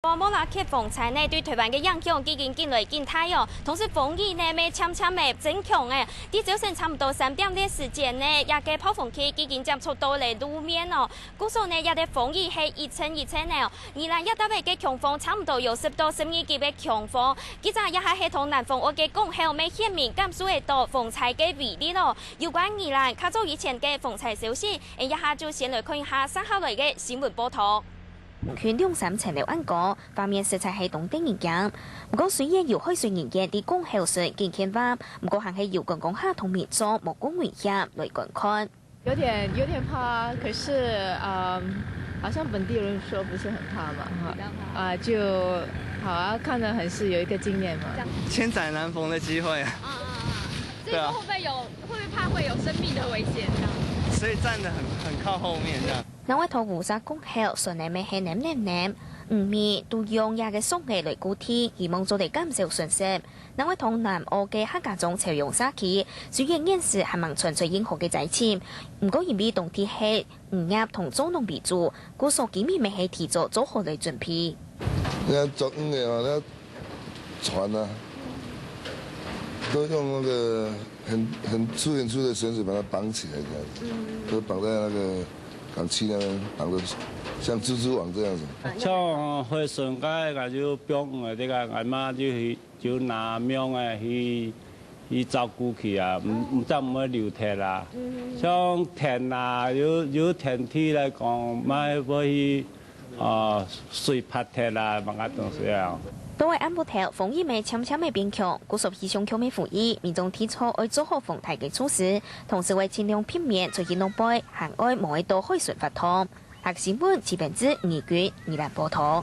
莫拉克风灾呢，对台湾嘅影响已經見來見大哦。同時風雨呢，咪漸漸嘅增強誒。啲早晨差唔多3點嘅時間呢，也嘅暴風區已經接觸到嚟路面哦。故所呢，也嘅風雨係一層一層嘅。而呢，一搭嘅強風差唔多有10到12級嘅強風。其實也係同南風我嘅講係未顯明減少到風災嘅威力咯。有關而呢，較早以前嘅風災消息，一下就先來看一下稍後來嘅新聞報道。全兩三層樓安過，方面實在係懂得人講。不過雖然有海水人嘅啲公後水見見話，不過還係要講下同民眾莫講危險來觀看。有點怕，可是好像本地人說不是很怕嘛，就好啊，看得很是有一個經驗嘛。千載難逢的機會啊！所以說會不會怕會有生命的危險這樣？所以站得很靠後面這樣。那位同胡沙公後順利咪係黏，唔面都用也嘅鬆氣來固體，希望做嚟減少損失。那位同南澳嘅客家種潮用沙器，雖然現時係望純粹任何嘅債錢，唔過因為冬天係唔鴨同租農為主，故所幾面咪係提早做好嚟準備。你做嘅話，你船啊，都用那個很粗的繩子把它綁起來，這樣子，都綁在那個港區那邊，綁得像蜘蛛網這樣子。像去上街個就幫我哋個阿媽就拿命啊去照顧佢啊，唔得唔可以留田啦。像田啊，有田地嚟講，咪可以水拍田啦，乜嘢東西啊。多位安保條風雨咪悄悄咪變強，故所氣象局咪呼籲民眾提出要做好防台嘅措施，同時為盡量避免出現龍背、行外無愛到海水發燙。下個新聞，此本子2月2日報道。